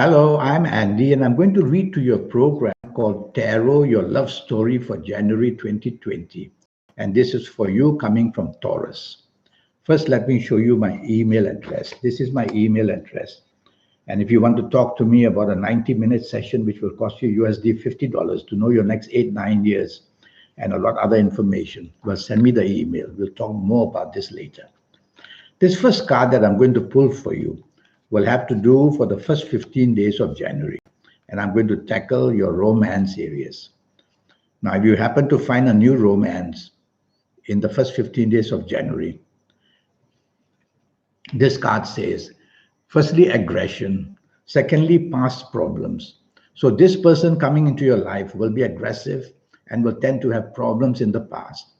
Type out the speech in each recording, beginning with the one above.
Hello, I'm Andy, and I'm going to read to you a program called Tarot, Your Love Story for January 2020. And this is for you coming from Taurus. First, let me show you my email address. This is my email address. And if you want to talk to me about a 90-minute session, which will cost you USD $50 to know your next 8, 9 years and a lot other information, well, send me the email. We'll talk more about this later. This first card that I'm going to pull for you will have to do for the first 15 days of January. And I'm going to tackle your romance areas. Now, if you happen to find a new romance in the first 15 days of January, this card says, firstly, aggression. Secondly, past problems. So this person coming into your life will be aggressive and will tend to have problems in the past.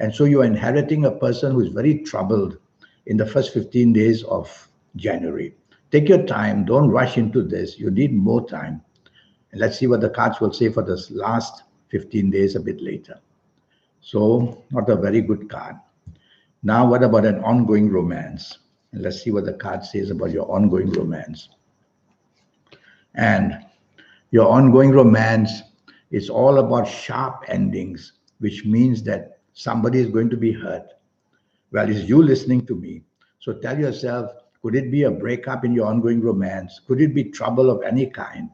And so you are inheriting a person who is very troubled in the first 15 days of January. Take your time. Don't rush into this. You need more time. And let's see what the cards will say for this last 15 days a bit later. So, not a very good card. Now, what about an ongoing romance? And let's see what the card says about your ongoing romance. And your ongoing romance is all about sharp endings, which means that somebody is going to be hurt. Well, it's you listening to me. So tell yourself, could it be a breakup in your ongoing romance? Could it be trouble of any kind?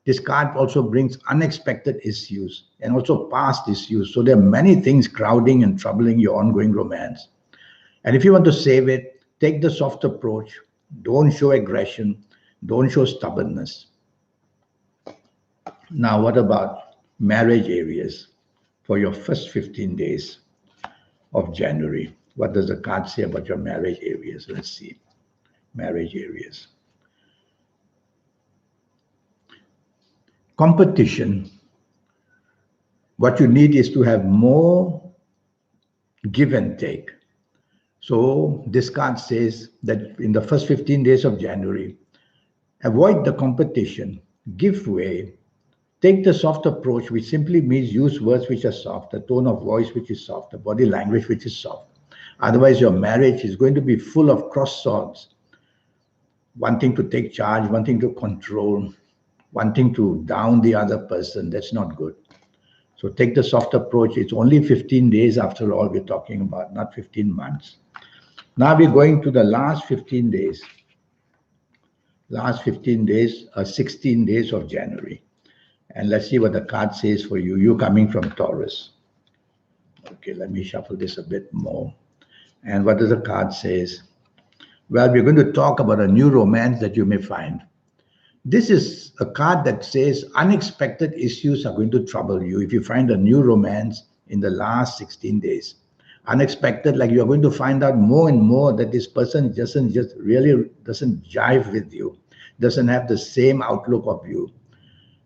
This card also brings unexpected issues and also past issues. So there are many things crowding and troubling your ongoing romance. And if you want to save it, take the soft approach. Don't show aggression. Don't show stubbornness. Now, what about marriage areas for your first 15 days of January? What does the card say about your marriage areas? Let's see. Marriage areas. Competition. What you need is to have more give and take. So this card says that in the first 15 days of January, avoid the competition, give way, take the soft approach, which simply means use words which are soft, a tone of voice which is soft, a body language which is soft. Otherwise, your marriage is going to be full of cross swords, wanting to take charge, wanting to control, wanting to down the other person. That's not good. So take the soft approach. It's only 15 days after all we're talking about, not 15 months. Now we're going to the last 15 days. Last 15 days, 16 days of January. And let's see what the card says for you. You coming from Taurus. Okay, let me shuffle this a bit more. And what does the card says? Well, we're going to talk about a new romance that you may find. This is a card that says unexpected issues are going to trouble you if you find a new romance in the last 16 days. Unexpected, like you're going to find out more and more that this person doesn't jive with you, doesn't have the same outlook of you.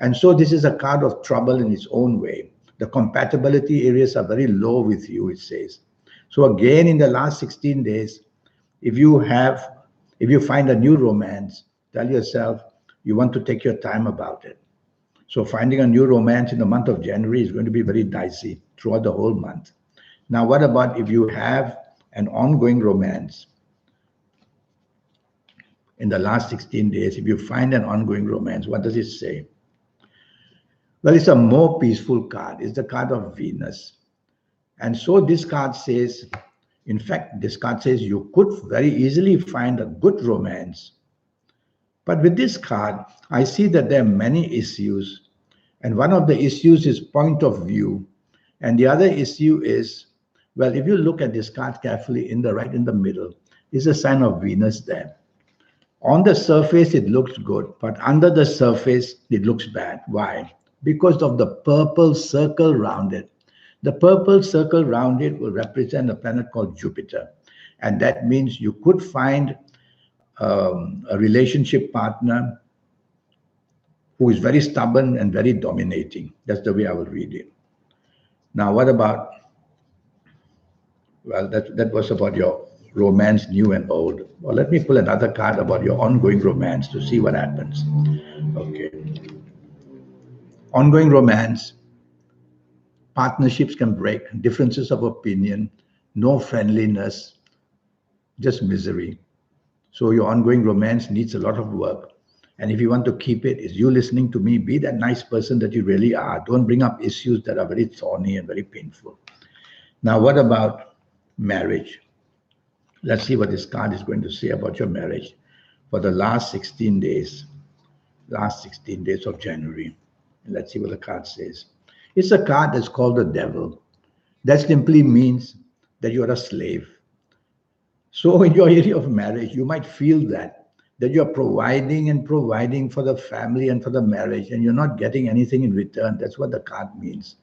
And so this is a card of trouble in its own way. The compatibility areas are very low with you, it says. So again, in the last 16 days, if you find a new romance, tell yourself you want to take your time about it. So finding a new romance in the month of January is going to be very dicey throughout the whole month. Now, what about if you have an ongoing romance in the last 16 days? If you find an ongoing romance, what does it say? Well, it's a more peaceful card. It's the card of Venus. And so this card says, in fact, this card says you could very easily find a good romance. But with this card, I see that there are many issues. And one of the issues is point of view. And the other issue is, well, if you look at this card carefully, right in the middle, is a sign of Venus there. On the surface, it looks good, but under the surface, it looks bad. Why? Because of the purple circle around it. The purple circle around it will represent a planet called Jupiter. And that means you could find a relationship partner who is very stubborn and very dominating. That's the way I will read it. Now, what about, well, that was about your romance, new and old. Well, let me pull another card about your ongoing romance to see what happens. Okay. Ongoing romance. Partnerships can break, differences of opinion, no friendliness, just misery. So your ongoing romance needs a lot of work. And if you want to keep it, is you listening to me, be that nice person that you really are. Don't bring up issues that are very thorny and very painful. Now, what about marriage? Let's see what this card is going to say about your marriage for the last 16 days. Last 16 days of January. Let's see what the card says. It's a card that's called the devil. That simply means that you're a slave. So in your area of marriage, you might feel that you're providing and providing for the family and for the marriage, and you're not getting anything in return. That's what the card means.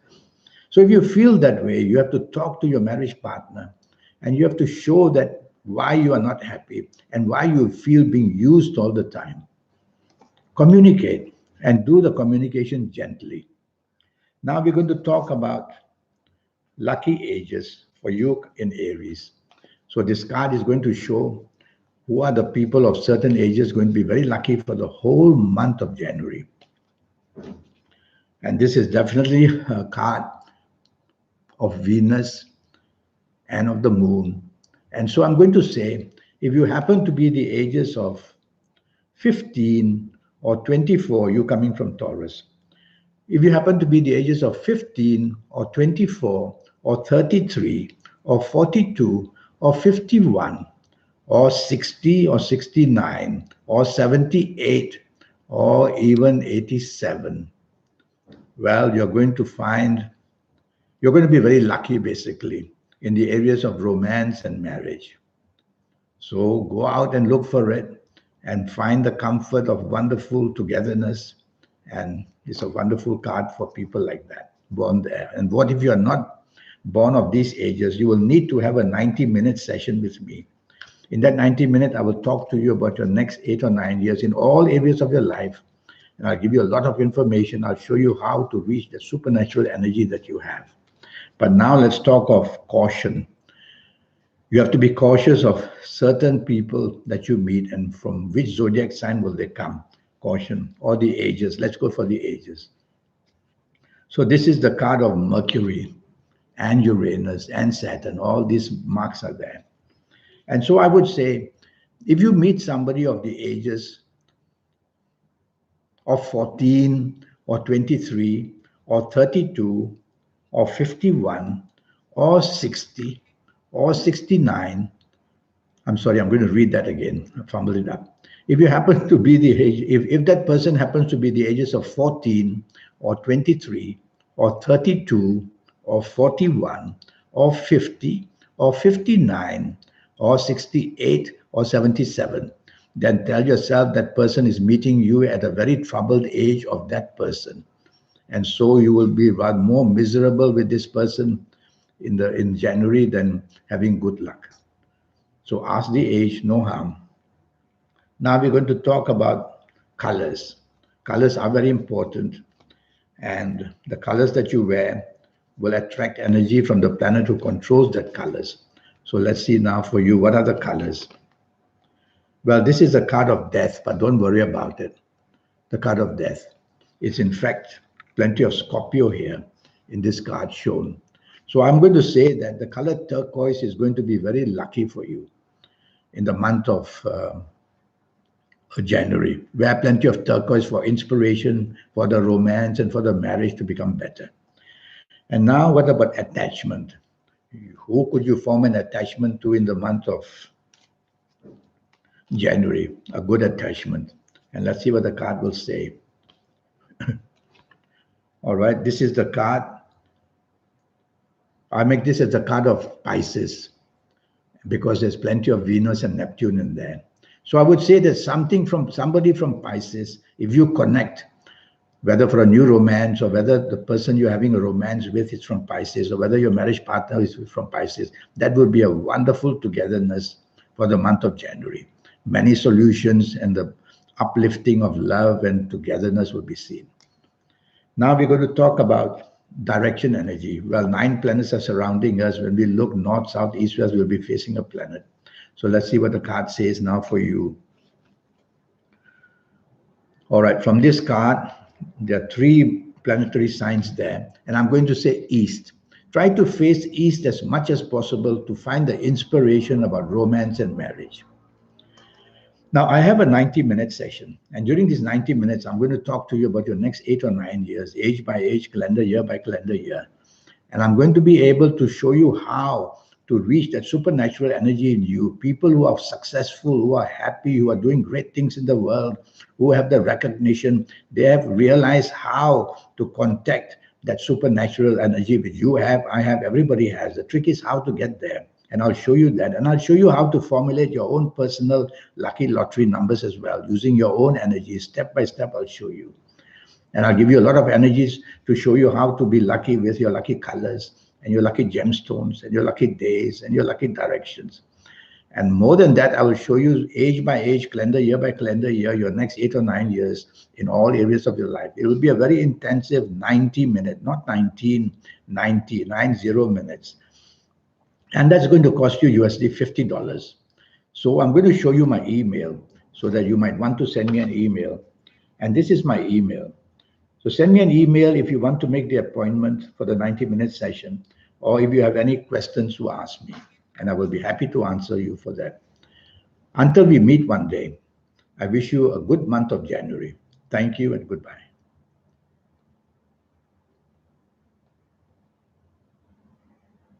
So if you feel that way, you have to talk to your marriage partner, and you have to show that why you are not happy and why you feel being used all the time. Communicate and do the communication gently. Now we're going to talk about lucky ages for you in Aries. So this card is going to show who are the people of certain ages going to be very lucky for the whole month of January. And this is definitely a card of Venus and of the moon. And so I'm going to say, if you happen to be the ages of 15 or 24, you coming from Taurus. If you happen to be the ages of 15 or 24 or 33 or 42 or 51 or 60 or 69 or 78 or even 87, well, you're going to be very lucky basically in the areas of romance and marriage. So go out and look for it and find the comfort of wonderful togetherness. And it's a wonderful card for people like that, born there. And what if you're not born of these ages? You will need to have a 90-minute session with me. In that 90 minutes, I will talk to you about your next 8 or 9 years in all areas of your life. And I'll give you a lot of information. I'll show you how to reach the supernatural energy that you have. But now let's talk of caution. You have to be cautious of certain people that you meet and from which zodiac sign will they come. Caution. Or the ages. Let's go for the ages. So this is the card of Mercury and Uranus and Saturn. All these marks are there. And so I would say, if you meet somebody of the ages of 14 or 23 or 32 or 51 or 60 or 69, I'm sorry, I'm going to read that again. I fumbled it up. If you happen to be the age, if that person happens to be the ages of 14 or 23 or 32 or 41 or 50 or 59 or 68 or 77, then tell yourself that person is meeting you at a very troubled age of that person. And so you will be rather more miserable with this person in January than having good luck. So ask the age, no harm. Now we're going to talk about colors. Colors are very important. And the colors that you wear will attract energy from the planet who controls that colors. So let's see now for you, what are the colors? Well, this is a card of death, but don't worry about it. The card of death. It's in fact plenty of Scorpio here in this card shown. So I'm going to say that the color turquoise is going to be very lucky for you in the month of January. Wear plenty of turquoise for inspiration, for the romance, and for the marriage to become better. And now, what about attachment? Who could you form an attachment to in the month of January? A good attachment. And let's see what the card will say. All right, this is the card. I make this as a card of Pisces because there's plenty of Venus and Neptune in there. So I would say that somebody from Pisces, if you connect, whether for a new romance or whether the person you're having a romance with is from Pisces or whether your marriage partner is from Pisces, that would be a wonderful togetherness for the month of January. Many solutions and the uplifting of love and togetherness will be seen. Now we're going to talk about direction energy. Well, 9 planets are surrounding us. When we look north, south, east, west, we'll be facing a planet. So let's see what the card says now for you. All right, from this card, there are 3 planetary signs there, and I'm going to say east. Try to face east as much as possible to find the inspiration about romance and marriage. Now, I have a 90-minute session, and during these 90 minutes, I'm going to talk to you about your next 8 or 9 years, age by age, calendar year by calendar year. And I'm going to be able to show you how to reach that supernatural energy in you. People who are successful, who are happy, who are doing great things in the world, who have the recognition, they have realized how to contact that supernatural energy which you have, I have, everybody has. The trick is how to get there. And I'll show you that. And I'll show you how to formulate your own personal lucky lottery numbers as well, using your own energy. Step by step, I'll show you. And I'll give you a lot of energies to show you how to be lucky with your lucky colors and your lucky gemstones and your lucky days and your lucky directions. And more than that, I will show you age by age, calendar year by calendar year, your next 8 or 9 years in all areas of your life. It will be a very intensive 90-minute, not 90 minutes. And that's going to cost you USD $50. So I'm going to show you my email so that you might want to send me an email. And this is my email. So send me an email if you want to make the appointment for the 90-minute session, or if you have any questions to ask me, and I will be happy to answer you for that. Until we meet one day, I wish you a good month of January. Thank you and goodbye.